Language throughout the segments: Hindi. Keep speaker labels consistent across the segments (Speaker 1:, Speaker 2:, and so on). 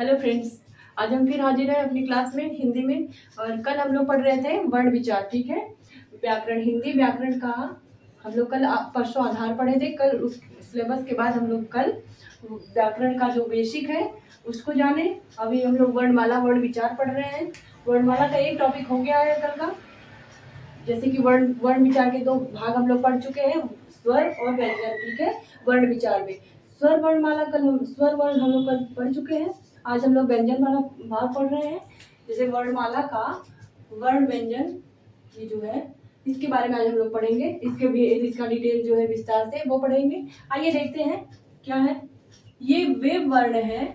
Speaker 1: हेलो फ्रेंड्स, आज हम फिर हाजिर हैं अपनी क्लास में हिंदी में। और कल हम लोग पढ़ रहे थे वर्ण विचार, ठीक है। व्याकरण, हिंदी व्याकरण का हम लोग कल परसों आधार पढ़े थे। कल उस सिलेबस के बाद हम लोग कल व्याकरण का जो बेसिक है उसको जाने। अभी हम लोग वर्णमाला वर्ण विचार पढ़ रहे हैं। वर्णमाला का एक टॉपिक हो गया है कल का। जैसे कि वर्ण वर्ण विचार के दो भाग हम लोग पढ़ चुके हैं, स्वर और व्यंजन, ठीक है। वर्ण विचार में स्वर वर्णमाला कल हम स्वर वर्ण हम लोग कल पढ़ चुके हैं। आज हम लोग व्यंजन वाला भाग पढ़ रहे हैं। जैसे वर्णमाला का वर्ण व्यंजन, ये जो है इसके बारे में आज हम लोग पढ़ेंगे। इसके भी इसका डिटेल जो है विस्तार से वो पढ़ेंगे। आइए देखते हैं क्या है। ये वे वर्ण है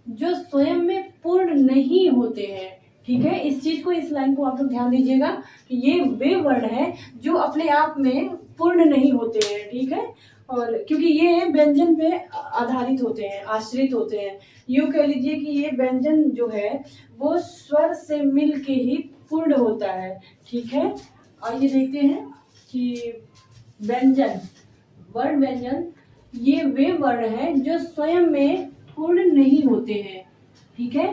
Speaker 1: जो स्वयं में पूर्ण नहीं होते हैं, ठीक है। इस चीज को, इस लाइन को आप लोग ध्यान दीजिएगा कि ये वे वर्ण है जो अपने आप में पूर्ण नहीं होते हैं, ठीक है। और क्योंकि ये व्यंजन पे आधारित होते हैं, आश्रित होते हैं। यूं कह लीजिए कि ये व्यंजन जो है वो स्वर से मिल के ही पूर्ण होता है, ठीक है। आइए देखते हैं कि व्यंजन, वर्ण व्यंजन ये वे वर्ण है जो स्वयं में पूर्ण नहीं होते हैं, ठीक है।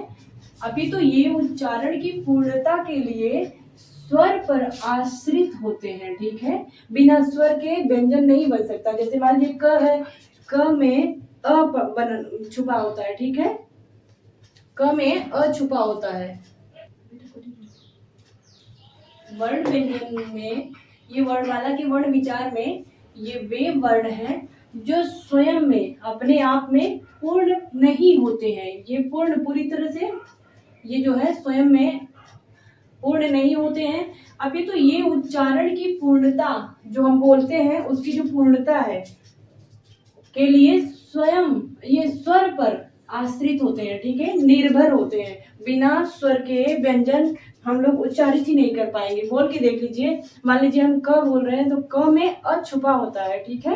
Speaker 1: अभी तो ये उच्चारण की पूर्णता के लिए स्वर पर आश्रित होते हैं, ठीक है। बिना स्वर के व्यंजन नहीं बन सकता। जैसे मान लीजिए क है, क में बन छुपा होता है, ठीक है। क में अ छुपा होता है। वर्ण व्यंजन में, ये वर्णमाला के वर्ण विचार में ये वे वर्ण हैं जो स्वयं में अपने आप में पूर्ण नहीं होते हैं। ये पूर्ण पूरी तरह से ये जो है स्वयं में पूर्ण नहीं होते हैं। अभी तो ये उच्चारण की पूर्णता जो हम बोलते हैं उसकी जो पूर्णता है के लिए स्वयं ये स्वर पर आश्रित होते हैं, ठीक है, निर्भर होते हैं। बिना स्वर के व्यंजन हम लोग उच्चारित ही नहीं कर पाएंगे। बोल के देख लीजिए। मान लीजिए हम क बोल रहे हैं तो क में अ छुपा होता है, ठीक है।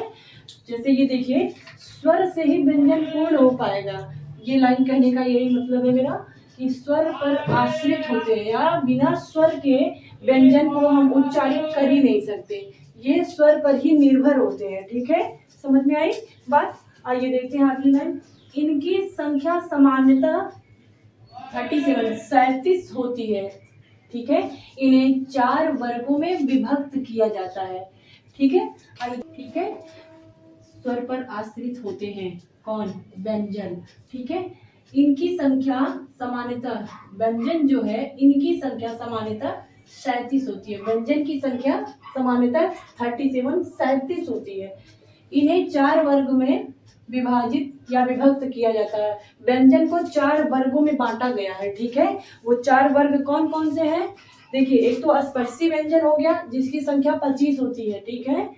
Speaker 1: जैसे ये देखिए, स्वर से ही व्यंजन पूर्ण हो पाएगा। ये लाइन कहने का यही मतलब है मेरा कि स्वर पर आश्रित होते हैं या बिना स्वर के व्यंजन को हम उच्चारित कर ही नहीं सकते। ये स्वर पर ही निर्भर होते हैं, ठीक है। समझ में आई बात। आइए देखते हैं अगली लाइन। इनकी संख्या सामान्यतः 37 होती है, ठीक है। इन्हें 4 वर्गों में विभक्त किया जाता है, ठीक है। आइए, ठीक है। स्वर पर आश्रित होते हैं कौन? व्यंजन, ठीक है। इनकी संख्या सामान्यतः, व्यंजन जो है इनकी संख्या सामान्यतः 37 होती है। व्यंजन की संख्या सामान्यतः 37 होती है। इन्हें 4 वर्ग में विभाजित या विभक्त किया जाता है। व्यंजन को 4 वर्गों में बांटा गया है, ठीक है। वो 4 वर्ग कौन कौन से हैं? देखिए, एक तो स्पर्शी व्यंजन हो गया जिसकी संख्या 25 होती है, ठीक है,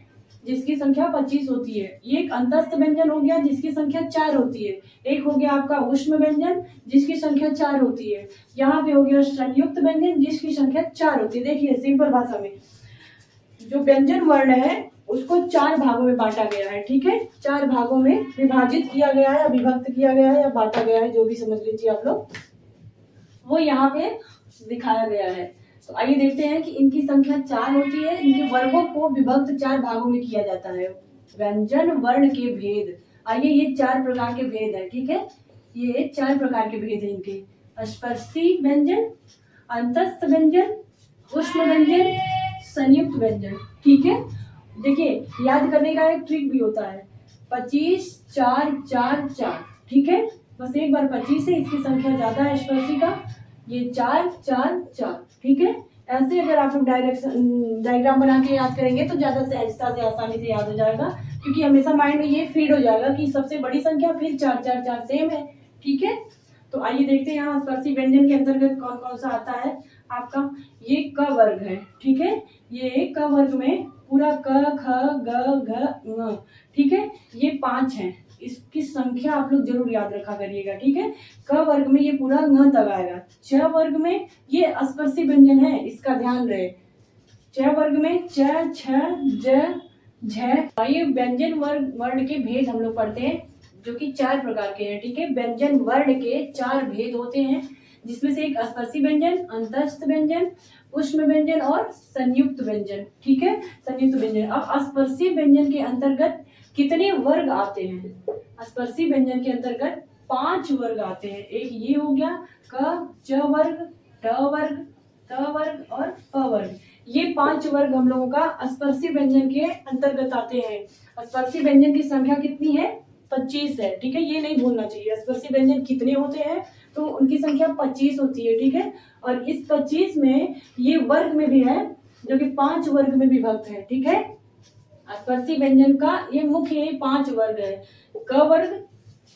Speaker 1: जिसकी संख्या 25 होती है। ये एक अंतस्थ व्यंजन हो गया जिसकी संख्या 4 होती है। एक हो गया आपका ऊष्म व्यंजन जिसकी संख्या 4 होती है। यहाँ पे हो गया संयुक्त व्यंजन जिसकी संख्या 4 होती है। देखिए, सिंपल भाषा में जो व्यंजन वर्ण है उसको 4 भागों में बांटा गया है, ठीक है। 4 भागों में विभाजित किया गया है, विभक्त किया गया है या बांटा गया है, जो भी समझ लीजिए आप लोग, वो यहाँ पे दिखाया गया है। तो आइए देखते हैं कि इनकी संख्या 4 होती है। इनके वर्गों को विभक्त 4 भागों में किया जाता है। व्यंजन वर्ण के भेद, आइए ये 4 प्रकार के भेद है, ठीक है। ये 4 प्रकार के भेद है इनके। स्पर्शी व्यंजन, अंतस्थ व्यंजन, ऊष्म व्यंजन, संयुक्त व्यंजन, ठीक है। देखिए, याद करने का एक ट्रिक भी होता है। 25 4 4 4, ठीक है। बस एक बार 25 है, इसकी संख्या ज्यादा है स्पर्शी का, ये 4 4 4, ठीक है। ऐसे अगर आप लोग डायग्राम बना के याद करेंगे तो ज्यादा सहजता से आसानी से याद हो जाएगा, क्योंकि हमेशा माइंड में ये फीड हो जाएगा कि सबसे बड़ी संख्या फिर 4 4 4 सेम है, ठीक है। तो आइए देखते हैं यहाँ स्पर्शी व्यंजन के अंतर्गत कौन कौन सा आता है आपका। ये क वर्ग है, ठीक है। ये क वर्ग में पूरा क ख ग घ ङ, ठीक है, ये 5 है। इसकी संख्या आप लोग जरूर याद रखा करिएगा, ठीक है। क वर्ग में ये पूरा ङ तक आएगा। च वर्ग में ये स्पर्शी व्यंजन है, इसका ध्यान रहे। च वर्ग में च छ ज झ। ये व्यंजन वर्ग वर्ण के भेद हम लोग पढ़ते हैं जो कि 4 प्रकार के हैं, ठीक है। व्यंजन वर्ण के 4 भेद होते हैं, जिसमें से एक स्पर्शी व्यंजन, अंतस्थ व्यंजन, ऊष्म व्यंजन और संयुक्त व्यंजन, ठीक है। संयुक्त व्यंजन। अब स्पर्शी व्यंजन के अंतर्गत कितने वर्ग आते हैं? स्पर्शी व्यंजन के अंतर्गत 5 वर्ग आते हैं। एक ये हो गया क, च वर्ग, ट वर्ग, त वर्ग और प वर्ग। ये 5 वर्ग हम लोगों का स्पर्शी व्यंजन के अंतर्गत आते हैं। स्पर्शी व्यंजन की संख्या कितनी है? 25 है। ठीक है, ये नहीं भूलना चाहिए। स्पर्शी व्यंजन कितने होते हैं? तो उनकी संख्या 25 होती है। ठीक है, और इस 25 में ये वर्ग में भी है, जो कि 5 वर्ग में विभक्त है। ठीक है, स्पर्शी व्यंजन का ये मुख्य 5 वर्ग है। क वर्ग,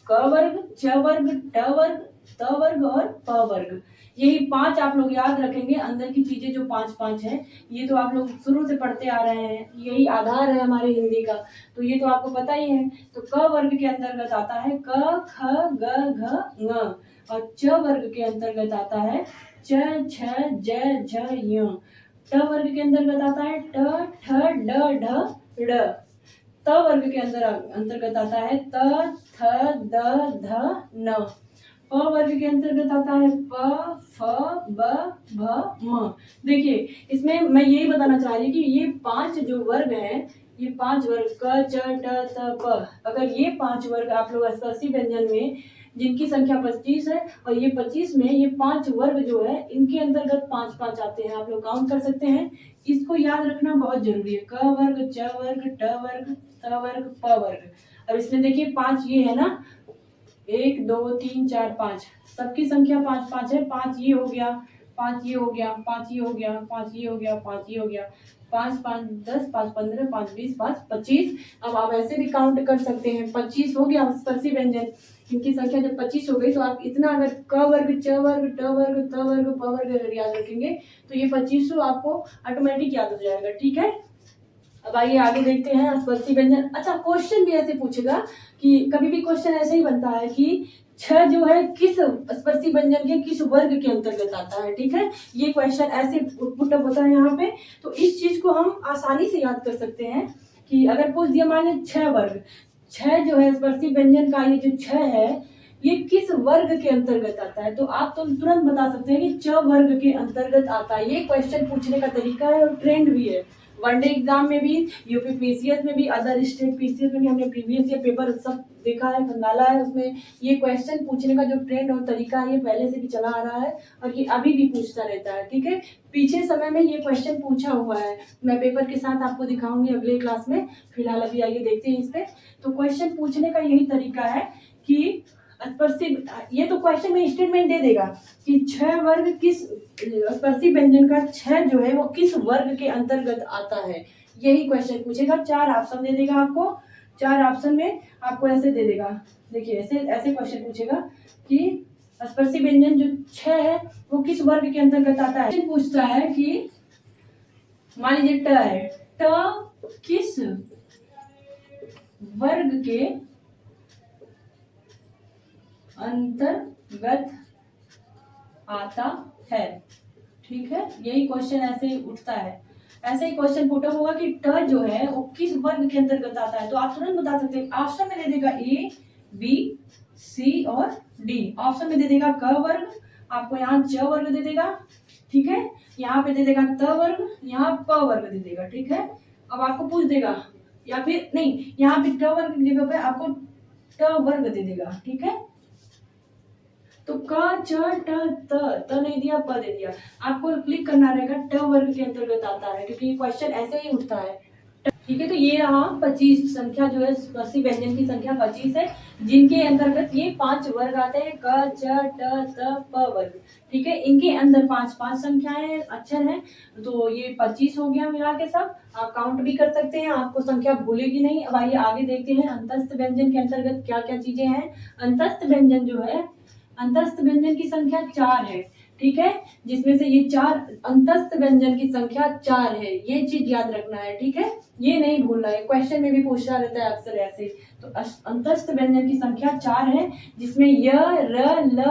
Speaker 1: क वर्ग, च वर्ग, ट वर्ग, त वर्ग और प वर्ग। यही 5 आप लोग याद रखेंगे। अंदर की चीजें जो 5 है, ये तो आप लोग शुरू से पढ़ते आ रहे हैं, यही आधार है हमारे हिंदी का, तो ये तो आपको पता ही है। तो क वर्ग के अंतर्गत आता है क, ख, ग, घ, ङ, और च वर्ग के अंतर्गत आता है च, छ, ज, झ, य। ट वर्ग के अंतर्गत आता है ट, ठ, ड, ढ, ड़। त वर्ग के अंतर्गत आता है त, थ, द, ध, न। प वर्ग के अंतर्गत आता है प, फ, ब, भ, म। देखिए, इसमें मैं यही बताना चाह रही कि ये 5 जो वर्ग हैं, ये 5 वर्ग क, च, ट, त, प, अगर ये 5 वर्ग आप लोग स्पर्शी व्यंजन में, जिनकी संख्या 25 है, और ये 25 में ये 5 वर्ग जो है, इनके अंतर्गत 5 आते हैं। आप लोग काउंट कर सकते हैं। इसको याद रखना बहुत जरूरी है। क वर्ग, च वर्ग, ट वर्ग, त वर्ग, प वर्ग। अब इसमें देखिए 5 ये है ना, 1 2 3 4 5, सबकी संख्या 5 है। 5 ये हो गया, 5 ये हो गया, 5 ये हो गया, 5 ये हो गया, 5 ये हो गया, 5 5 10, 5 15, 5 20, 5 25। अब आप ऐसे भी काउंट कर सकते हैं। 25 हो गया स्पर्शी व्यंजन, इनकी संख्या जब 25 हो गई, तो आप इतना अगर क वर्ग, च वर्ग, ट वर्ग, त वर्ग, प वर्ग अगर याद रखेंगे, तो ये 25 आपको ऑटोमेटिक याद हो जाएगा। ठीक है, अब आइए आगे देखते हैं स्पर्शी व्यंजन। अच्छा, क्वेश्चन भी ऐसे पूछेगा कि कभी भी क्वेश्चन ऐसे ही बनता है कि छ जो है किस स्पर्शी व्यंजन के किस वर्ग के अंतर्गत आता है। ठीक है, ये क्वेश्चन ऐसे पुटअप होता है यहाँ पे। तो इस चीज को हम आसानी से याद कर सकते हैं कि अगर पूछ दिया मान लीजिए 6 वर्ग, 6 जो है स्पर्शी व्यंजन का, ये जो 6 है, ये किस वर्ग के अंतर्गत आता है, तो आप तो तुरंत बता सकते हैं कि च वर्ग के अंतर्गत आता है। ये क्वेश्चन पूछने का तरीका है और ट्रेंड भी है। वनडे एग्जाम में भी, यूपी पीसीएस में भी, अदर स्टेट पीसीएस में भी हमने प्रीवियस ईयर पेपर सब देखा है, खंगाला है। उसमें ये क्वेश्चन पूछने का जो ट्रेंड और तरीका है, ये पहले से भी चला आ रहा है और ये अभी भी पूछता रहता है। ठीक है, पीछे समय में ये क्वेश्चन पूछा हुआ है, मैं पेपर के साथ आपको दिखाऊंगी अगले क्लास में। फिलहाल अभी आइए देखते हैं इस पे। तो क्वेश्चन पूछने का यही तरीका है कि स्पर्शी, ये तो क्वेश्चन में स्टेटमेंट दे देगा कि 6 वर्ग किस स्पर्शी व्यंजन का 6 जो है वो किस वर्ग के अंतर्गत आता है, यही क्वेश्चन पूछेगा। 4 ऑप्शन दे देगा आपको, 4 ऑप्शन में आपको ऐसे दे देगा। देखिए, ऐसे ऐसे क्वेश्चन पूछेगा कि स्पर्शी व्यंजन जो 6 है वो किस वर्ग के अंतर्गत आता है। पूछता है कि मान लीजिए ट है, ट किस वर्ग के अंतर्गत आता है। ठीक है, यही क्वेश्चन ऐसे ही उठता है। ऐसे ही क्वेश्चन पुट अप होगा कि ट जो है वो किस वर्ग के अंतर्गत आता है, तो आप तुरंत बता सकते हैं। ऑप्शन में दे देगा ए, बी, सी और डी। ऑप्शन में दे देगा क वर्ग, आपको यहाँ च वर्ग दे देगा। ठीक है, यहाँ पे दे देगा त वर्ग, यहाँ प वर्ग दे देगा। ठीक है, अब आपको पूछ देगा, या फिर नहीं, यहाँ पे ट वर्ग की जगह पे आपको ट वर्ग दे देगा। ठीक है, तो क, च, ट नहीं दिया, प दे दिया, आपको क्लिक करना रहेगा ट वर्ग के अंतर्गत आता है, क्योंकि ये क्वेश्चन ऐसे ही उठता है। ठीक है, तो ये रहा 25 संख्या जो है स्पर्शी व्यंजन की संख्या 25 है, जिनके अंतर्गत ये 5 वर्ग आते हैं, क, च, ट, त, प वर्ग। ठीक है, इनके अंदर 5 संख्याएं अक्षर हैं, तो ये 25 हो गया मिला के सब। आप काउंट भी कर सकते हैं, आपको संख्या भूलेगी नहीं। अब आइए आगे देखते हैं अंतस्थ व्यंजन के अंतर्गत क्या क्या चीजें हैं। अंतस्थ व्यंजन जो है, अंतस्थ व्यंजन की संख्या 4 है। ठीक है, जिसमें से ये 4 अंतस्थ व्यंजन की संख्या 4 है, ये चीज याद रखना है। ठीक है, ये नहीं भूलना है, क्वेश्चन में भी पूछा रहता है अक्सर ऐसे। तो अंतस्थ व्यंजन की संख्या 4 है, जिसमें य, र, ल,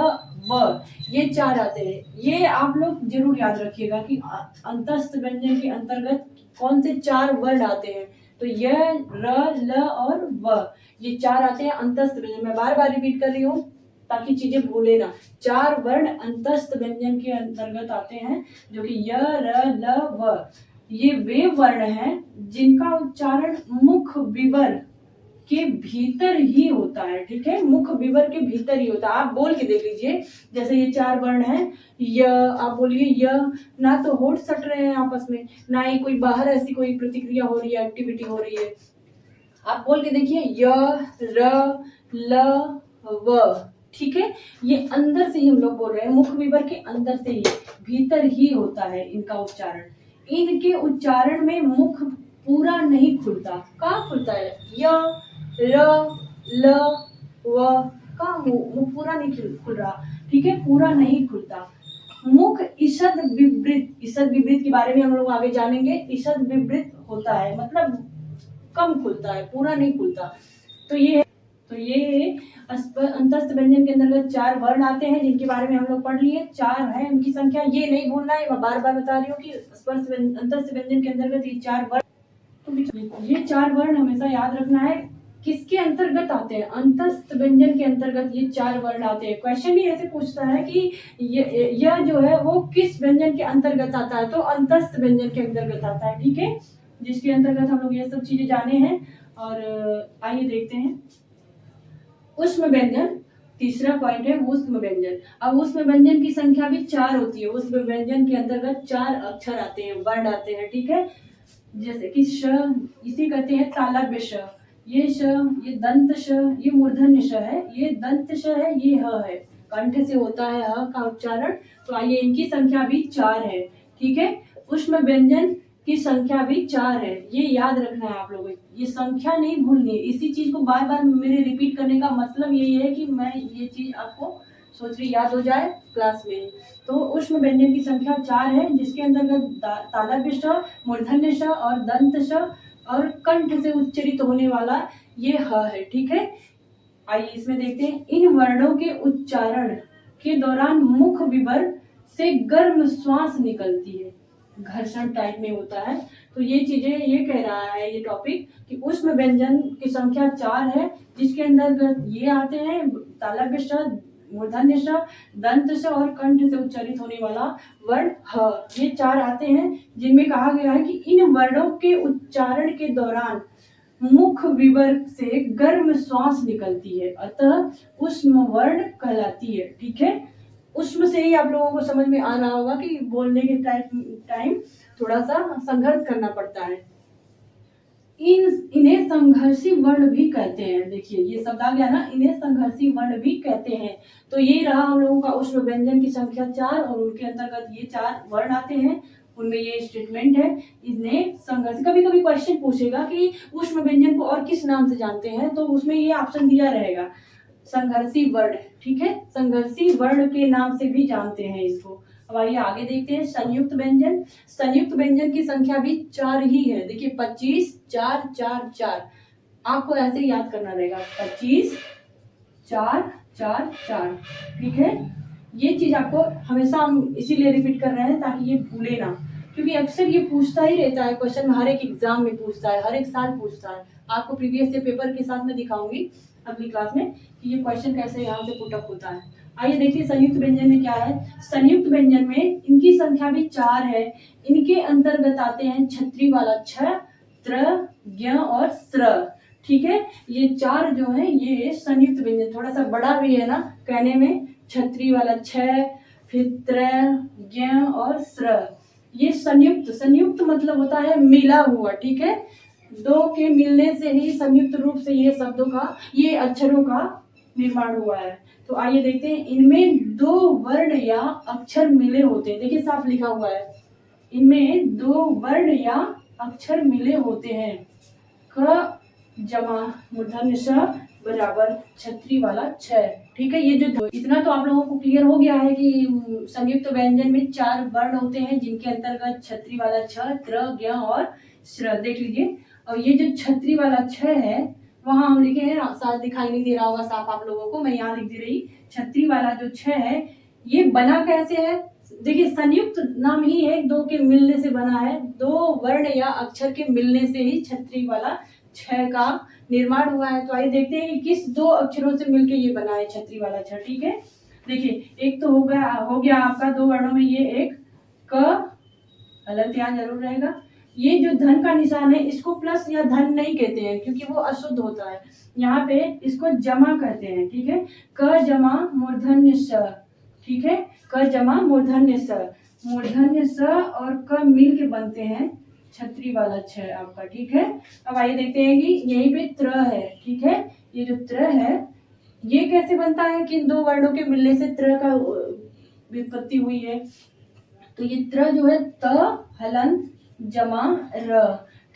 Speaker 1: व ये 4 आते हैं। ये आप लोग जरूर याद रखिएगा कि अंतस्थ व्यंजन के अंतर्गत कौन से 4 वर्ण आते हैं। तो य, र, ल और व ये 4 आते हैं अंतस्थ व्यंजन। मैं बार बार रिपीट कर रही हूँ ताकि चीजें भूले ना। 4 वर्ण अंतस्थ व्यंजन के अंतर्गत आते हैं, जो कि य, र, ल, व। ये वे वर्ण हैं जिनका उच्चारण मुख विवर के भीतर ही होता है, ठीक है, मुख विवर के भीतर ही होता है। आप बोल के देख लीजिए, जैसे ये 4 वर्ण हैं, य, आप बोलिए य, ना तो होठ सट रहे हैं आपस में, ना ही कोई बाहर ऐसी कोई प्रतिक्रिया हो रही है, एक्टिविटी हो रही है। आप बोल के देखिए, य, र, ल, व, ठीक है, ये अंदर से ही हम लोग बोल रहे हैं, मुख विवर के अंदर से ही, भीतर ही होता है इनका उच्चारण। इनके उच्चारण में मुख पूरा नहीं खुलता। कहाँ खुलता है? य, र, ल, व, का मुख पूरा नहीं खुल रहा, ठीक है, पूरा नहीं खुलता। मुख ईषद विवृत, ईषद विवृत के बारे में हम लोग आगे जानेंगे। ईषद विवृत होता है मतलब कम खुलता है, पूरा नहीं खुलता। तो ये अंतस्थ व्यंजन के अंतर्गत 4 वर्ण आते हैं, जिनके बारे में हम लोग पढ़ लिए। 4 है उनकी संख्या, ये नहीं भूलना है, मैं बार बार बता रही हूँ कि अंतस्थ व्यंजन के अंतर्गत ये 4 वर्ण, तो ये 4 वर्ण हमेशा याद रखना है। किसके अंतर्गत आते हैं? अंतस्थ व्यंजन के अंतर्गत ये 4 वर्ण आते हैं। क्वेश्चन भी ऐसे पूछता है कि यह जो है वो किस व्यंजन के अंतर्गत आता है, तो अंतस्थ व्यंजन के अंतर्गत आता है, ठीक है, जिसके अंतर्गत हम लोग ये सब चीजें जाने हैं। और आइए देखते हैं ऊष्म व्यंजन। तीसरा पॉइंट है ऊष्म व्यंजन। अब ऊष्म व्यंजन की संख्या भी 4 होती है। ऊष्म व्यंजन के अंतर्गत 4 अक्षर आते हैं, वर्ण आते हैं, ठीक है, जैसे कि श, इसे कहते हैं तालव्य श, ये श, ये दंत श, ये मूर्धन्य श है, ये दंत श है, ये ह है, कंठ से होता है ह का उच्चारण। तो आइए इनकी संख्या भी 4 है, ठीक है। ऊष्म व्यंजन की संख्या भी 4 है, ये याद रखना है आप लोगों को, ये संख्या नहीं भूलनी है। इसी चीज को बार बार मेरे रिपीट करने का मतलब यही है कि मैं ये चीज आपको सोच रही याद हो जाए क्लास में। तो ऊष्म व्यंजन की संख्या 4 है, जिसके अंतर्गत तालव्य श, मूर्धन्य श और दंत श और कंठ से उच्चरित होने वाला ये ह है, ठीक है। आइए इसमें देखते हैं, इन वर्णों के उच्चारण के दौरान मुख विवर से गर्म श्वास निकलती है, घर्षण टाइप में होता है। तो ये चीजें ये कह रहा है ये टॉपिक कि ऊष्म व्यंजन की संख्या 4 है, जिसके अंदर ये आते हैं तालव्य श, मूर्धन्य श, दंत श और कंठ से उच्चारित होने वाला वर्ण ह, ये 4 आते हैं, जिनमें कहा गया है कि इन वर्णों के उच्चारण के दौरान मुख विवर से गर्म श्वास निकलती है, अतः ऊष्म वर्ण कहलाती है, ठीक है। ऊष्म से ही आप लोगों को समझ में आ रहा होगा कि बोलने के टाइम थोड़ा सा संघर्ष करना पड़ता है। इन्हें संघर्षी वर्ण भी कहते हैं। देखिए ये शब्द आ गया ना, इन्हें संघर्षी वर्ण भी कहते हैं। तो ये रहा हम लोगों का ऊष्म व्यंजन की संख्या 4 और उनके अंतर्गत ये 4 वर्ण आते हैं, उनमें ये स्टेटमेंट है। इन्हें संघर्ष, कभी कभी क्वेश्चन पूछेगा कि ऊष्म व्यंजन को और किस नाम से जानते हैं, तो उसमें ये ऑप्शन दिया रहेगा संघर्षी वर्ण, ठीक है, संघर्षी वर्ण के नाम से भी जानते हैं इसको। अब आइए आगे देखते हैं संयुक्त व्यंजन। संयुक्त व्यंजन की संख्या भी 4 ही है। देखिए 25 4 4 4, आपको ऐसे ही याद करना रहेगा, 25 4 4 4, ठीक है। ये चीज आपको हमेशा हम इसीलिए रिपीट कर रहे हैं ताकि ये भूले ना, क्योंकि अक्सर ये पूछता ही रहता है क्वेश्चन, हर एक एग्जाम में पूछता है, हर एक साल पूछता है। आपको प्रीवियस ईयर पेपर के साथ में दिखाऊंगी अगली क्लास में कि ये क्वेश्चन कैसे यहाँ से पुटअप होता है। आइए देखिए संयुक्त व्यंजन में क्या है। संयुक्त व्यंजन में इनकी संख्या भी 4 है। इनके अंतर्गत आते हैं छत्री वाला छ, त्र, ज्ञ और स्र, ठीक है। ये 4 जो है ये संयुक्त व्यंजन, थोड़ा सा बड़ा भी है ना कहने में, छत्री वाला छ, फिर त्र, ज्ञ और स्र, ये संयुक्त। संयुक्त मतलब होता है मिला हुआ, ठीक है, 2 के मिलने से ही संयुक्त रूप से ये शब्दों का, ये अक्षरों का निर्माण हुआ है। तो आइए देखते हैं, इनमें 2 वर्ण या अक्षर मिले होते हैं। देखिए साफ लिखा हुआ है, इनमें 2 वर्ण या अक्षर मिले होते हैं। क जमा मूर्धन्य ष बराबर छत्री वाला छ, ठीक है। ये जो इतना तो आप लोगों को क्लियर हो गया है कि संयुक्त व्यंजन में 4 वर्ण होते हैं, जिनके अंतर्गत छत्री वाला छ, त्र, ज्ञ और श्र। देख लीजिए, और ये जो छत्री वाला छ है वहां हम लिखे हैं, साथ दिखाई नहीं दे रहा होगा साफ आप लोगों को, मैं यहाँ लिख दे रही। छत्री वाला जो छ है ये बना कैसे है? देखिए संयुक्त नाम ही है, 2 के मिलने से बना है, 2 वर्ण या अक्षर के मिलने से ही छत्री वाला छ का निर्माण हुआ है। तो आइए देखते हैं कि किस 2 अक्षरों से मिलके ये बना है छत्री वाला छ, ठीक है। देखिए एक तो हो गया आपका 2 वर्णों में ये एक क, हलंत यहाँ जरूर रहेगा, ये जो धन का निशान है इसको प्लस या धन नहीं कहते हैं क्योंकि वो अशुद्ध होता है। यहाँ पे इसको जमा कहते हैं, ठीक है। क जमा मूर्धन्य स, ठीक है। क जमा मूर्धन्य स, मूर्धन्य स और क मिल के बनते हैं छतरी वाला छ आपका, ठीक है। अब आइए देखते हैं कि यहीं पे त्र है, ठीक है। ये जो त्र है ये कैसे बनता है, किन दो वर्णों के मिलने से त्र का व्युत्पत्ति हुई है। तो ये त्र जो है त हलंत जमा र,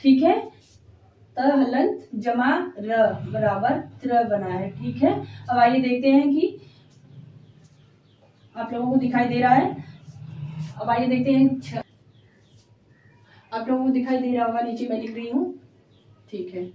Speaker 1: ठीक है। त हलंत जमा र बराबर त्र बना है, ठीक है। अब आइए देखते हैं कि आप लोगों को दिखाई दे रहा है। अब आइए देखते हैं आप लोगों को दिखाई दे रहा होगा, नीचे मैं लिख रही हूँ, ठीक है।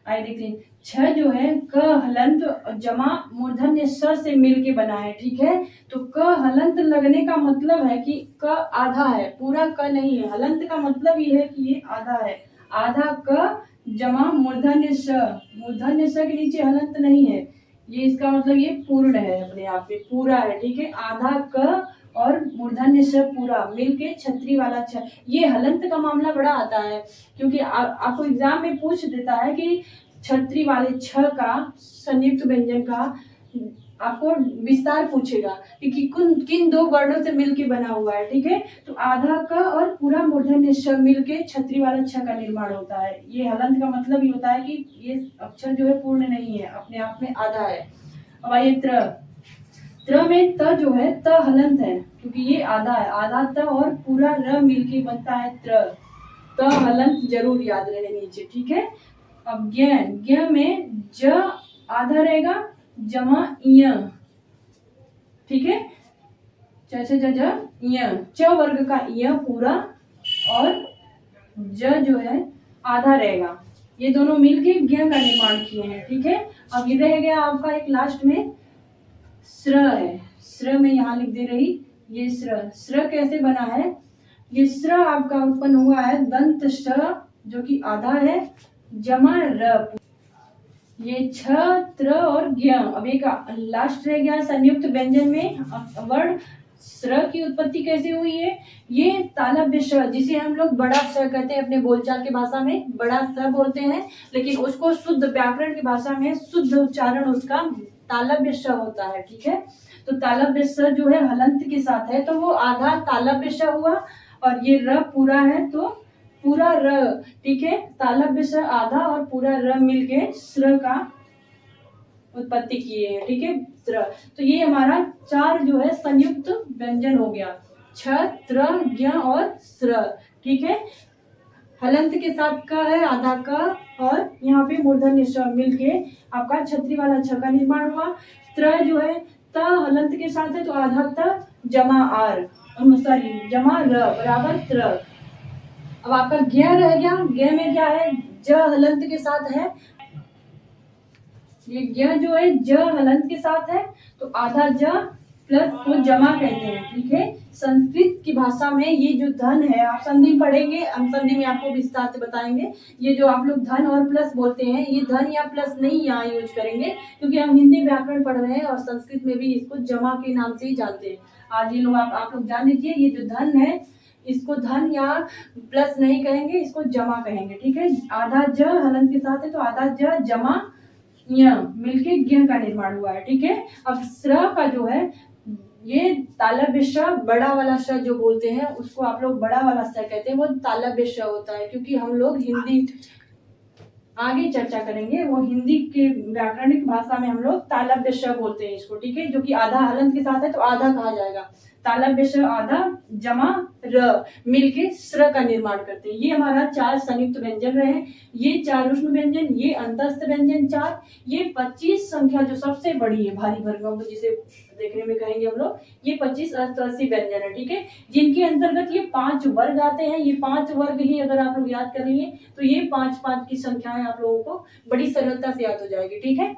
Speaker 1: आइए देखते हैं छ जो है क हलंत जमा मूर्धन्य स से मिल के बना है, ठीक है। तो क हलंत लगने का मतलब है कि क आधा है, पूरा क नहीं है। हलंत का मतलब ये है कि ये आधा है, आधा क जमा मूर्धन्य स, मूर्धन्य स के नीचे हलंत नहीं है, ये इसका मतलब ये पूर्ण है, अपने आप में पूरा है, ठीक है। आधा क और मूर्धन्य स पूरा मिलके छतरी वाला छ। ये हलंत का मामला बड़ा आता है क्योंकि आपको एग्जाम में पूछ देता है कि छतरी वाले छ का संयुक्त व्यंजन का आपको विस्तार पूछेगा कि किन दो वर्णों से मिलके बना हुआ है, ठीक है। तो आधा का और पूरा मूर्धन्य श मिलके छतरी वाला छ का निर्माण होता है। ये हलंत का मतलब ये होता है कि ये अक्षर जो है पूर्ण नहीं है, अपने आप में आधा है। अब आइए त्र में त जो है त हलंत है क्योंकि ये आधा है, आधा त और पूरा र मिलके बनता है त्र। त हलंत जरूर याद रहे नीचे, ठीक है। अब ज्ञ में ज आधा रहेगा जमा य, ठीक है। च वर्ग का य पूरा और ज जो है आधा रहेगा, ये दोनों मिलके ज्ञ का निर्माण किए हैं, ठीक है। अब ये रह गया आपका एक लास्ट में स्र है, स्र में यहाँ लिख दे रही, ये स्र कैसे बना है, ये स्र आपका उत्पन्न हुआ है दंत श जो कि आधा है जमा र, ये छ त्र और ज्ञ। अब एक लास्ट रह गया संयुक्त व्यंजन में वर्ण स्र की उत्पत्ति कैसे हुई है, ये तालव्य श जिसे हम लोग बड़ा स कहते हैं, अपने बोलचाल की भाषा में बड़ा स बोलते हैं, लेकिन उसको शुद्ध व्याकरण की भाषा में शुद्ध उच्चारण उसका तालव्य श होता है, ठीक है। तो तालव्य स जो है हलंत के साथ है तो वो आधा तालव्य श हुआ और ये र पूरा है तो पूरा र, ठीक है। तालव्य स आधा और पूरा र मिलके स्र का उत्पत्ति किए हैं, ठीक है। स्र, तो ये हमारा चार जो है संयुक्त व्यंजन हो गया, छ त्र ज्ञ और स्र, ठीक है। हलंत के साथ का है आधा का और यहाँ पे मूर्धन्य श मिलके आपका छतरी वाला छ का निर्माण हुआ। त्र जो है त हलंत के साथ है तो आधा त जमा आर, सॉरी जमा र बराबर त्र। अब आपका ज्ञ रह गया, ज्ञ में क्या है, ज हलंत के साथ है, ये ज्ञ जो है ज हलंत के साथ है तो आधा ज प्लस को जमा कहते हैं, ठीक है। संस्कृत की भाषा में ये जो धन है, आप संधि पढ़ेंगे, हम संधि में आपको विस्तार से बताएंगे। ये जो आप लोग धन और प्लस बोलते हैं, ये धन या प्लस नहीं यहाँ यूज करेंगे क्योंकि हम हिंदी व्याकरण पढ़ रहे हैं और संस्कृत में भी इसको जमा के नाम से ही जानते हैं। आज ये लोग आप लोग जान लीजिए, ये जो धन है इसको धन या प्लस नहीं कहेंगे, इसको जमा कहेंगे, ठीक है। आधा ज हलंत के साथ है तो आधा ज जमा य मिलके ज्ञ का निर्माण हुआ है, ठीक है। अब स्र का जो है ये तालव्य श बड़ा वाला श जो बोलते हैं उसको आप लोग बड़ा वाला श कहते हैं, वो तालव्य श होता है क्योंकि हम लोग हिंदी आगे चर्चा करेंगे, वो हिंदी के व्याकरणिक भाषा में हम लोग तालव्य श बोलते हैं इसको, ठीक है। जो कि आधा हलंत के साथ है तो आधा कहा जाएगा, तालव्य श आधा जमा र मिलके स्र का निर्माण करते हैं। ये हमारा चार संयुक्त व्यंजन रहे, ये चार उष्ण व्यंजन, ये अंतस्थ व्यंजन चार, ये 25 संख्या जो सबसे बड़ी है भारी भरकम जिसे देखने में कहेंगे हम लोग, ये 25 अष्टसी व्यंजन है, ठीक है। जिनके अंतर्गत ये 5 वर्ग आते हैं, ये 5 वर्ग ही अगर आप लोग याद कर लिए तो ये 5 की संख्याएं आप लोगों को बड़ी सरलता से याद हो जाएगी, ठीक है।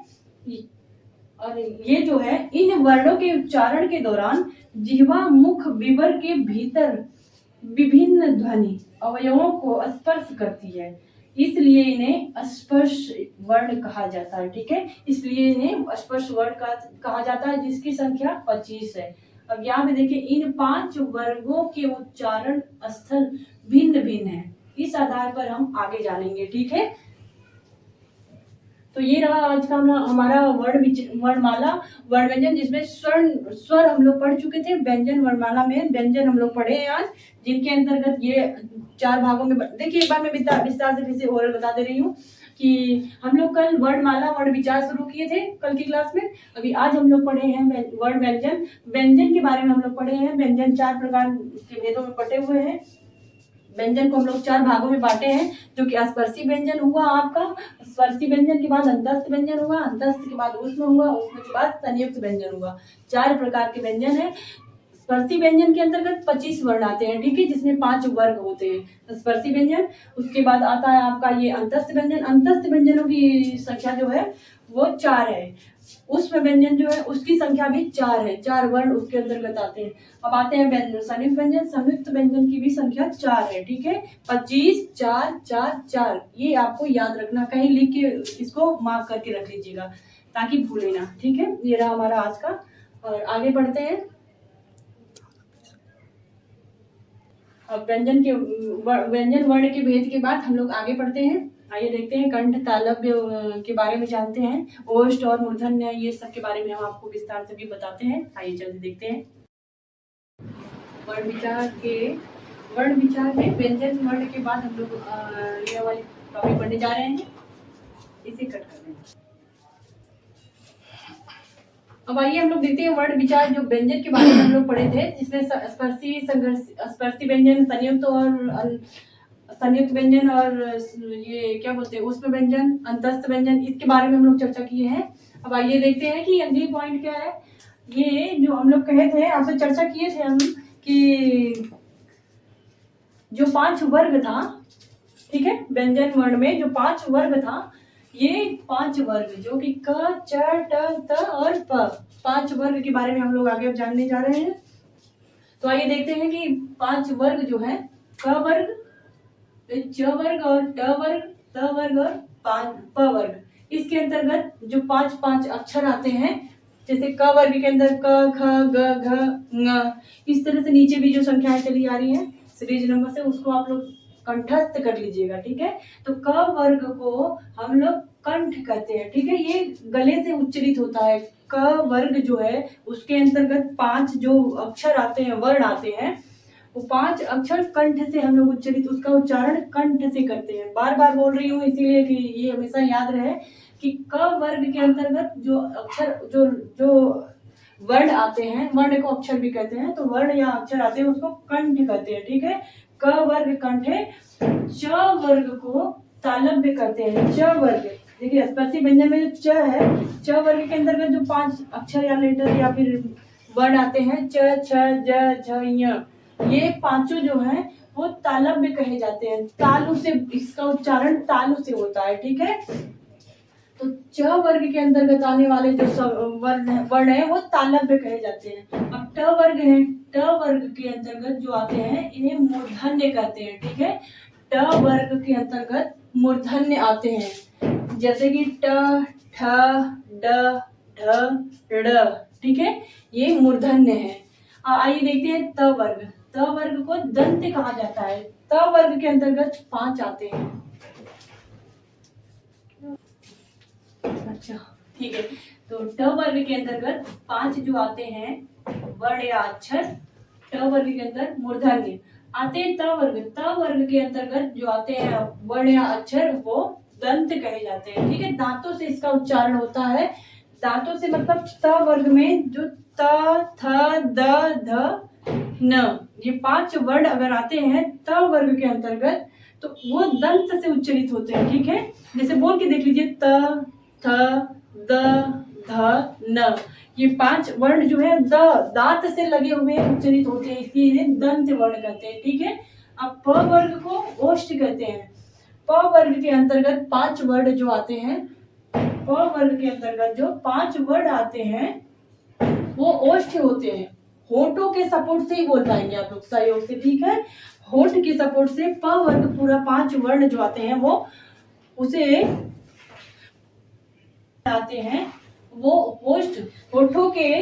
Speaker 1: और ये जो है इन वर्णों के उच्चारण के दौरान जिह्वा मुख विवर के भीतर विभिन्न ध्वनि अवयवों को स्पर्श करती है, इसलिए इन्हें स्पर्श वर्ण कहा जाता है, ठीक है। इसलिए इन्हें स्पर्श वर्ण कहा जाता है जिसकी संख्या 25 है। अब यहाँ पे देखिए इन 5 वर्गों के उच्चारण स्थल भिन्न भिन्न है, इस आधार पर हम आगे जानेंगे, ठीक है। तो ये रहा आज का हमारा वर्णमाला वर्ण व्यंजन, जिसमें स्वर हम लोग पढ़ चुके थे। व्यंजन वर्णमाला में व्यंजन हम लोग पढ़े हैं आज, जिनके अंतर्गत ये 4 भागों में देखिए, एक बार मैं विस्तार से फिर से ओरल बता दे रही हूँ कि हम लोग कल वर्णमाला वर्ण विचार शुरू किए थे कल की क्लास में। अभी आज हम लोग पढ़े हैं वर्ण व्यंजन। व्यंजन के बारे में हम लोग पढ़े हैं। व्यंजन 4 प्रकार के भेदों में बटे हुए हैं। व्यंजन को हम लोग 4 भागों में बांटे हैं, जो कि स्पर्शी व्यंजन हुआ आपका, स्पर्शी व्यंजन के बाद अंतस्थ व्यंजन हुआ, अंतस्थ के बाद ऊष्म हुआ, ऊष्म के बाद संयुक्त व्यंजन हुआ। 4 प्रकार के व्यंजन है। स्पर्शी व्यंजन के अंतर्गत 25 वर्ण आते हैं, ठीक है, जिसमें 5 वर्ग होते हैं। तो स्पर्शी व्यंजन, उसके बाद आता है आपका ये अंतस्थ व्यंजन। अंतस्थ व्यंजनों की संख्या जो है वो 4 है। ऊष्म व्यंजन जो है उसकी संख्या भी 4 है, 4 वर्ण उसके अंतर्गत आते हैं। अब आते हैं संयुक्त व्यंजन। संयुक्त व्यंजन की भी संख्या 4 है, ठीक है। 25 4 4 4, ये आपको याद रखना, कहीं लिख के इसको मार्क करके रख लीजिएगा ताकि भूले ना, ठीक है। ये रहा हमारा आज का, और आगे बढ़ते हैं। अब व्यंजन वर्ण के भेद के बाद हम लोग आगे बढ़ते हैं। आइए देखते हैं, कंठ तालव्य के बारे में जानते हैं। ओष्ठ और मूर्धन्य, ये सब के बारे में हम आपको विस्तार से भी बताते हैं। आइए जल्दी देखते हैं। वर्ण विचार में व्यंजन वर्ण के बाद हम लोग ये वाली टॉपिक पढ़ने जा रहे हैं। इसे कट कर दें। अब आइए हम लोग देखते हैं वर्ण विचार, जो व्यंजन के बारे में हम लोग पढ़े थे, जिसमें स्पर्शी व्यंजन, संयुक्त व्यंजन और ये क्या बोलते हैं ऊष्म व्यंजन, अंतस्थ व्यंजन, इसके बारे में हम लोग चर्चा किए हैं। अब आइए देखते हैं कि अगली पॉइंट क्या है। ये जो हम लोग कहे थे, आपसे चर्चा किए थे हम कि जो 5 वर्ग था, ठीक है, व्यंजन वर्ण में जो 5 वर्ग था, ये 5 वर्ग जो कि क च ट त और प, 5 वर्ग के बारे में हम लोग आगे जानने जा रहे हैं। तो आइए देखते हैं कि 5 वर्ग जो है, क वर्ग, च वर्ग और ट वर्ग, त वर्ग और प वर्ग, इसके अंतर्गत जो 5 अक्षर आते हैं, जैसे क वर्ग के अंदर क ख ग घ ङ, इस तरह से नीचे भी जो संख्याएं चली आ रही हैं सीरीज नंबर से, उसको आप लोग कंठस्थ कर लीजिएगा, ठीक है। तो क वर्ग को हम लोग कंठ कहते हैं, ठीक है, ये गले से उच्चरित होता है। क वर्ग जो है उसके अंतर्गत 5 जो अक्षर आते हैं, वर्ण आते हैं, वो 5 अक्षर कंठ से हम लोग उच्चरित, उसका उच्चारण कंठ से करते हैं। बार बार बोल रही हूँ इसीलिए कि ये हमेशा याद रहे कि क वर्ग के अंतर्गत जो अक्षर जो वर्ण आते हैं, वर्ण को अक्षर भी कहते हैं, तो वर्ण या अक्षर आते हैं उसको कंठ कहते हैं, ठीक है। क वर्ग कंठ है। च वर्ग को तालव्य कहते हैं। च वर्ग, देखिए स्पर्शी व्यंजन में जो च है, च वर्ग के अंतर्गत जो 5 अक्षर या लेटर या फिर वर्ण आते हैं, च छ ज झ ञ, ये 5 जो हैं वो तालव्य कहे जाते हैं। तालु से, इसका उच्चारण तालु से होता है, ठीक है। तो च वर्ग के अंतर्गत आने वाले जो वर्ण है वो तालव्य कहे जाते हैं। अब ट वर्ग है, ट वर्ग के अंतर्गत जो आते हैं इन्हें मूर्धन्य कहते हैं, ठीक है। ट वर्ग के अंतर्गत मूर्धन्य आते हैं, जैसे कि ट ठ ड ढ ड़, ठीक है, ये मूर्धन्य है। आइए देखते हैं त वर्ग। त वर्ग को दंत कहा जाता है। त वर्ग के अंतर्गत 5 आते हैं। अच्छा, ठीक है। तो ट वर्ग के अंतर्गत 5 जो आते हैं वर्ण या अक्षर, ट वर्ग के अंदर मूर्धन्य आते हैं। त वर्ग के अंतर्गत जो आते हैं वर्ण या अक्षर, वो दंत कहे जाते हैं, ठीक है। दांतों से इसका उच्चारण होता है। दांतों से मतलब त वर्ग में जो त थ द ध न, ये 5 वर्ण अगर आते हैं त वर्ग के अंतर्गत, तो वो दंत से उच्चरित होते हैं, ठीक है। जैसे बोल के देख लीजिए, त थ द ध न, ये 5 वर्ण जो है दांत से लगे हुए उच्चरित होते हैं, इसलिए इन्हें दंत वर्ण कहते हैं, ठीक है। अब प वर्ग को ओष्ठ कहते हैं। प वर्ग के अंतर्गत 5 वर्ण जो आते हैं, प वर्ग के अंतर्गत जो 5 वर्ण आते हैं वो ओष्ठ होते हैं। होठों के सपोर्ट से ही बोल पाएंगे आप लोग सहयोग से, ठीक है। होठ के सपोर्ट से प वर्ग पूरा 5 वर्ण जो आते हैं वो उसे आते हैं, वो ओष्ठ होठों के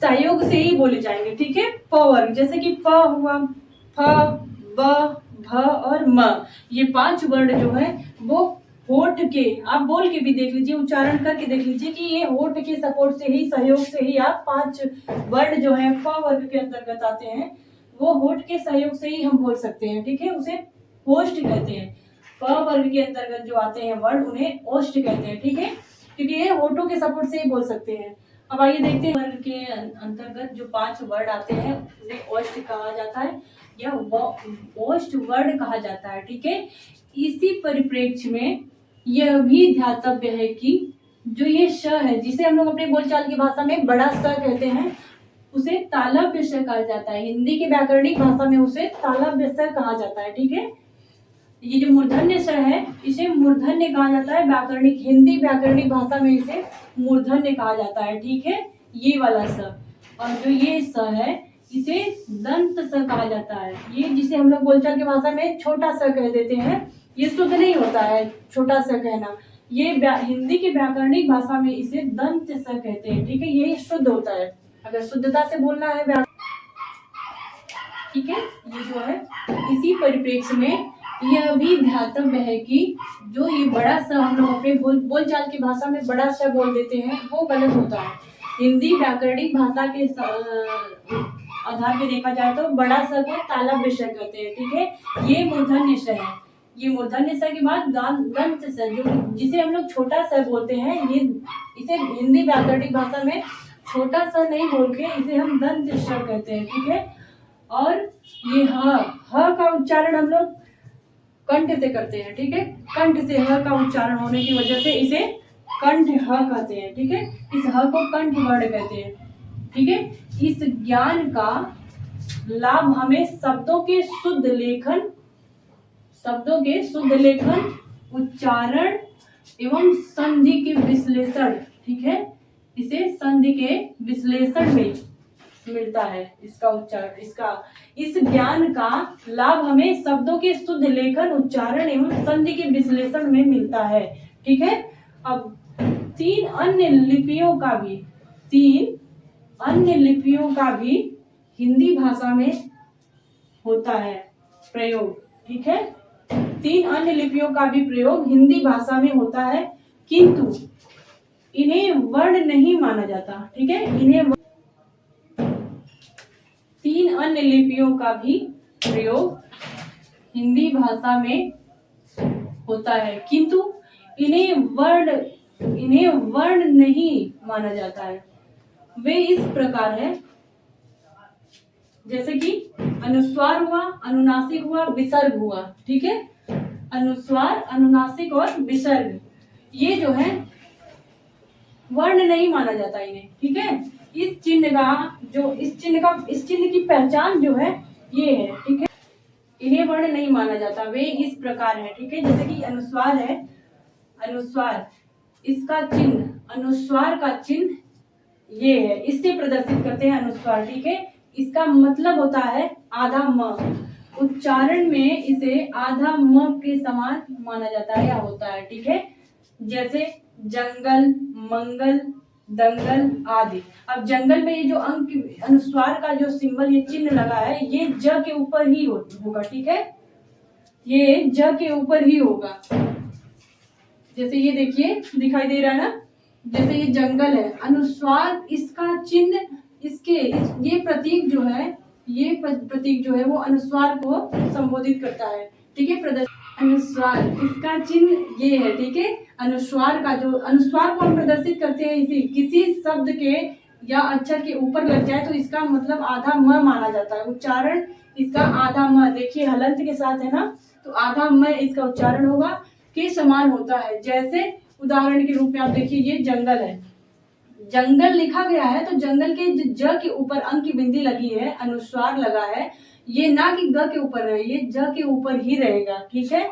Speaker 1: सहयोग से ही बोले जाएंगे, ठीक है। प वर्ग, जैसे कि प हुआ, फ ब भ और म, ये 5 वर्ण जो है वो होठ के, आप बोल के भी देख लीजिए, उच्चारण करके देख लीजिए कि ये होठ के सपोर्ट से ही, सहयोग से ही आप 5 वर्ण जो है प वर्ग के अंतर्गत आते हैं, वो होठ के सहयोग से ही हम बोल सकते हैं। ठीक है, उसे ओष्ठ कहते हैं। प वर्ग के अंतर्गत जो आते हैं वर्ण उन्हें ओष्ठ कहते हैं। ठीक है, क्योंकि ये होठों के सपोर्ट से ही बोल सकते हैं। अब आइए देखते हैं वर्ग के अंतर्गत जो 5 वर्ण आते हैं उन्हें ओष्ठ कहा जाता है या ओष्ठ वर्ण कहा जाता है। ठीक है, इसी परिप्रेक्ष्य में यह भी ध्यातव्य है कि जो ये श है, जिसे हम लोग अपने बोलचाल की भाषा में बड़ा स कहते हैं, उसे तालव्य श कहा जाता है। हिंदी की व्याकरणिक भाषा में उसे तालव्य स कहा जाता है। ठीक है, ये जो मूर्धन्य स है इसे मूर्धन्य कहा जाता है। व्याकरणिक, हिंदी व्याकरणिक भाषा में इसे मूर्धन्य कहा जाता है। ठीक है, ये वाला स, और जो ये स है इसे दंत स कहा जाता है। ये जिसे हम लोग बोलचाल की भाषा में छोटा स कह देते हैं, ये शुद्ध नहीं होता है छोटा सा कहना, ये हिंदी की व्याकरणिक भाषा में इसे दंत स कहते हैं। ठीक है, यही शुद्ध होता है अगर शुद्धता से बोलना है। ठीक है, ये जो है इसी परिप्रेक्ष्य में यह भी ध्यातव्य है कि जो ये बड़ा स हम लोग अपने बोलचाल की भाषा में बड़ा स बोल देते हैं वो गलत होता है। हिंदी व्याकरणिक भाषा के आधार पे देखा जाए तो बड़ा स को तालव्य श कहते हैं। ठीक है, ये मूर्धन्य श है। ये मूर्धन्य स के बाद दंत स, जो जिसे हम लोग छोटा स बोलते हैं, ये इसे हिंदी व्याकरणिक भाषा में छोटा सा नहीं बोल के इसे हम दंत श कहते हैं। ठीक है, और ये ह का उच्चारण हम लोग कंठ से करते हैं। ठीक है, कंठ से ह का उच्चारण होने की वजह से इसे कंठ ह कहते हैं। ठीक है, इस ह को कंठ वर्ण कहते हैं। ठीक है, इस ज्ञान का लाभ हमें शब्दों के शुद्ध लेखन, उच्चारण एवं संधि के विश्लेषण, ठीक है, इसे संधि के विश्लेषण में मिलता है। इसका उच्चारण, इस ज्ञान का लाभ हमें शब्दों के शुद्ध लेखन, उच्चारण एवं संधि के विश्लेषण में मिलता है। ठीक है, अब 3 अन्य लिपियों का भी हिंदी भाषा में होता है प्रयोग। ठीक है, 3 अन्य लिपियों का भी प्रयोग हिंदी भाषा में होता है, किंतु इन्हें वर्ण नहीं माना जाता। ठीक है, 3 अन्य लिपियों का भी प्रयोग हिंदी भाषा में होता है, किंतु इन्हें वर्ण नहीं माना जाता है। वे इस प्रकार है, जैसे कि अनुस्वार हुआ, अनुनासिक हुआ, विसर्ग हुआ। ठीक है, अनुस्वार, अनुनासिक और विसर्ग, ये जो है वर्ण नहीं माना जाता इन्हें। ठीक है, इस चिन्ह की पहचान जो है ये है। ठीक है, इन्हें वर्ण नहीं माना जाता, वे इस प्रकार है। ठीक है, जैसे कि अनुस्वार है, अनुस्वार, इसका चिन्ह, अनुस्वार का चिन्ह ये है, इससे प्रदर्शित करते हैं अनुस्वार। ठीक है, इसका मतलब होता है आधा म, उच्चारण में इसे आधा म के समान माना जाता है या होता है। ठीक है, जैसे जंगल, मंगल, दंगल आदि। अब जंगल में ये जो अंक अनुस्वार का जो सिंबल, ये चिन्ह लगा है, ये ज के ऊपर ही होगा। ठीक है, ये ज के ऊपर ही होगा। जैसे ये देखिए दिखाई दे रहा है ना, जैसे ये जंगल है, अनुस्वार, इसका चिन्ह, ये प्रतीक जो है, ये प्रतीक जो है वो अनुस्वार को संबोधित करता है। ठीक है, अनुस्वार, इसका चिन्ह ये है। ठीक है, अनुस्वार को हम प्रदर्शित करते हैं किसी शब्द के या अक्षर के ऊपर लग जाए तो इसका मतलब आधा म माना जाता है। उच्चारण इसका आधा म, देखिए हलंत के साथ है ना, तो आधा म इसका उच्चारण होगा, के समान होता है। जैसे उदाहरण के रूप में आप देखिए, ये जंगल है, जंगल लिखा गया है तो जंगल के ज के ऊपर अंक की बिंदी लगी है, अनुस्वार लगा है, ये ना कि ग के ऊपर है, ये ज के ऊपर ही रहेगा। ठीक है,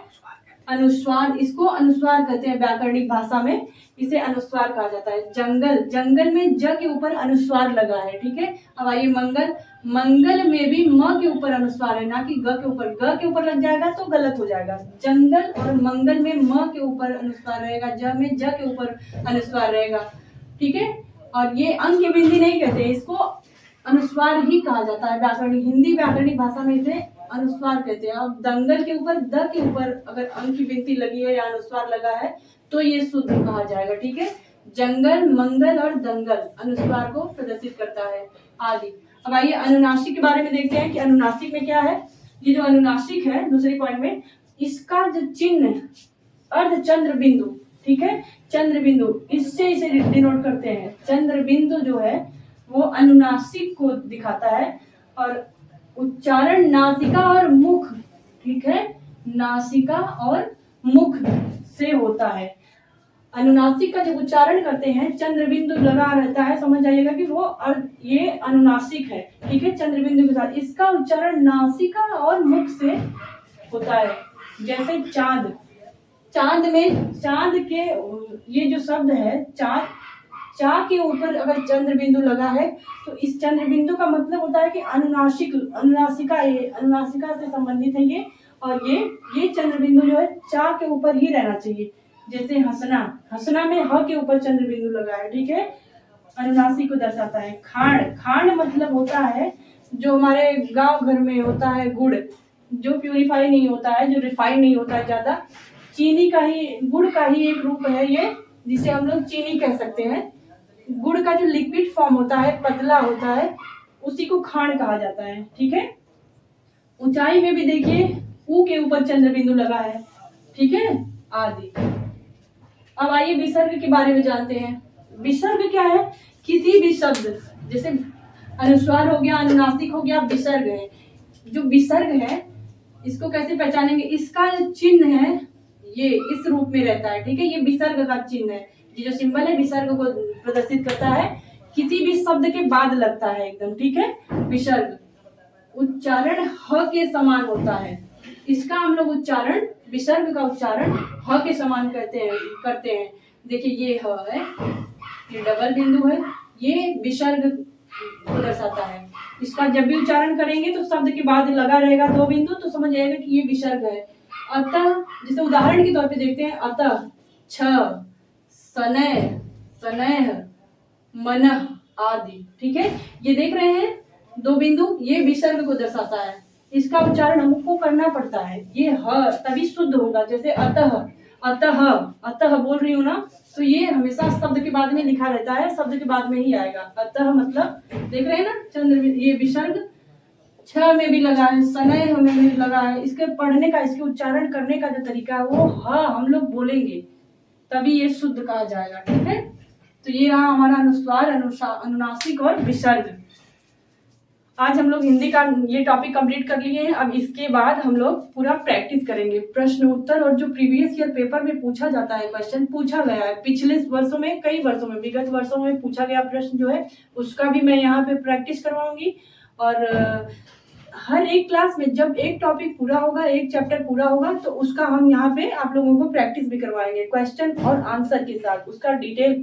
Speaker 1: अनुस्वार, इसको अनुस्वार कहते हैं व्याकरणिक भाषा में, इसे अनुस्वार कहा जाता है। जंगल में ज के ऊपर अनुस्वार लगा है। ठीक है, अब आइए मंगल में भी म के ऊपर अनुस्वार है, ना कि ग के ऊपर लग जाएगा तो गलत हो जाएगा। जंगल और मंगल में म के ऊपर अनुस्वार रहेगा, ज के ऊपर अनुस्वार रहेगा। ठीक है, और ये अंक बिंदी नहीं कहते, इसको अनुस्वार ही कहा जाता है। हिंदी व्याकरणिक भाषा में इसे अनुस्वार कहते हैं। अब दंगल के ऊपर द के ऊपर अगर अंक की गिनती लगी है या अनुस्वार लगा है तो ये शुद्ध कहा जाएगा। ठीक है, जंगल, मंगल और दंगल अनुस्वार को प्रदर्शित करता है आदि। अब आइए अनुनासिक के बारे में देखते हैं कि अनुनासिक में क्या है। ये जो अनुनासिक है दूसरे पॉइंट में, इसका जो चिन्ह अर्ध चंद्र बिंदु, ठीक है, चंद्र बिंदु, इससे इसे डिनोट करते हैं। चंद्र बिंदु जो है वो अनुनासिक को दिखाता है और उच्चारण नासिका और मुख, ठीक है, नासिका और मुख से होता है। अनुनासिक का जब उच्चारण करते हैं चंद्र बिंदु लगा रहता है, समझ जाइएगा कि वो ये अनुनासिक है। ठीक है, चंद्र बिंदु के साथ इसका उच्चारण नासिका और मुख से होता है। जैसे चांद, चांद में चांद के ये जो शब्द है चांद, चा के ऊपर अगर चंद्र बिंदु लगा है तो इस चंद्र बिंदु का मतलब होता है कि अनुनासिक, अनुनासिका, ये अनुनासिका से संबंधित है ये। और ये चंद्र बिंदु जो है चा के ऊपर ही रहना चाहिए। जैसे हंसना, हंसना में ह के ऊपर चंद्र बिंदु लगा है, ठीक है, अनुनासिक को दर्शाता है। खांड, खांड मतलब होता है जो हमारे गांव घर में होता है गुड़, जो प्यूरिफाई नहीं होता है, जो रिफाइन नहीं होता है ज्यादा, चीनी का ही, गुड़ का ही एक रूप है ये, जिसे हम लोग चीनी कह सकते हैं। गुड़ का जो लिक्विड फॉर्म होता है, पतला होता है, उसी को खांड कहा जाता है। ठीक है, ऊंचाई में भी देखिए ऊ के ऊपर चंद्र बिंदु लगा है, ठीक है, आदि। अब आइए विसर्ग के बारे में जानते हैं। विसर्ग क्या है? किसी भी शब्द, जैसे अनुस्वार हो गया, अनुनासिक हो गया, विसर्ग है। जो विसर्ग है इसको कैसे पहचानेंगे? इसका जो चिन्ह है ये इस रूप में रहता है, ठीक है, ये विसर्ग का चिन्ह है। ये जो सिंबल है विसर्ग को प्रदर्शित करता है, किसी भी शब्द के बाद लगता है एकदम, ठीक है। विसर्ग उच्चारण ह के समान होता है, इसका हम लोग उच्चारण, विसर्ग का उच्चारण ह के समान करते हैं। देखिए ये ह है, ये डबल बिंदु है, ये विसर्ग को दर्शाता है। इसका जब भी उच्चारण करेंगे तो शब्द के बाद लगा रहेगा दो बिंदु, तो समझ जाएगा कि ये विसर्ग है। अतः, जैसे उदाहरण के तौर पे देखते हैं, अतः, छ, सनय, सनयः, मनः आदि, ठीक है। ये देख रहे हैं दो बिंदु, ये विसर्ग को दर्शाता है। इसका उच्चारण हमको करना पड़ता है, ये ह तभी शुद्ध होगा। जैसे अतः, अतः, अतः बोल रही हूँ ना, तो ये हमेशा शब्द के बाद में लिखा रहता है, शब्द के बाद में ही आएगा। अतः मतलब देख रहे हैं ना, चंद्र, ये विसर्ग छ में भी लगा है, सनय में भी लगा है। इसके पढ़ने का, इसके उच्चारण करने का जो तरीका है वो ह हम लोग बोलेंगे तभी ये शुद्ध कहा जाएगा, ठीक है। तो ये रहा हमारा अनुस्वार, अनुनासिक और विसर्ग। आज हम लोग हिंदी का ये टॉपिक कंप्लीट कर लिए हैं। अब इसके बाद हम लोग पूरा प्रैक्टिस करेंगे, प्रश्न उत्तर, और जो प्रीवियस ईयर पेपर में पूछा जाता है, क्वेश्चन पूछा गया है पिछले वर्षों में, कई वर्षों में, विगत वर्षों में पूछा गया प्रश्न जो है उसका भी मैं यहाँ पे प्रैक्टिस करवाऊंगी। और हर एक क्लास में जब एक टॉपिक पूरा होगा, एक चैप्टर पूरा होगा, तो उसका हम यहाँ पे आप लोगों को प्रैक्टिस भी करवाएंगे, क्वेश्चन और आंसर के साथ, उसका डिटेल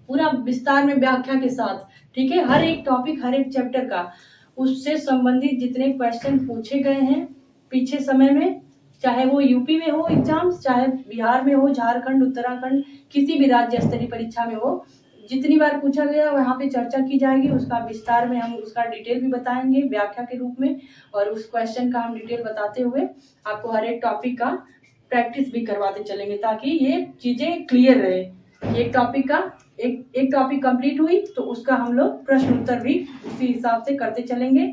Speaker 1: पूरा विस्तार में व्याख्या के साथ, ठीक है। हर एक टॉपिक, हर एक चैप्टर का, उससे संबंधित जितने क्वेश्चन पूछे गए हैं पीछे समय में, चाहे वो यूपी में हो एग्जाम्स, चाहे बिहार में हो, झारखंड, उत्तराखंड, किसी भी राज्य स्तरीय परीक्षा में हो, जितनी बार पूछा गया वहाँ पे चर्चा की जाएगी। उसका विस्तार में हम उसका डिटेल भी बताएंगे व्याख्या के रूप में, और उस क्वेश्चन का हम डिटेल बताते हुए आपको हर एक टॉपिक का प्रैक्टिस भी करवाते चलेंगे, ताकि ये चीजें क्लियर रहे। एक टॉपिक का एक टॉपिक कंप्लीट हुई तो उसका हम लोग प्रश्न उत्तर भी उसी हिसाब से करते चलेंगे।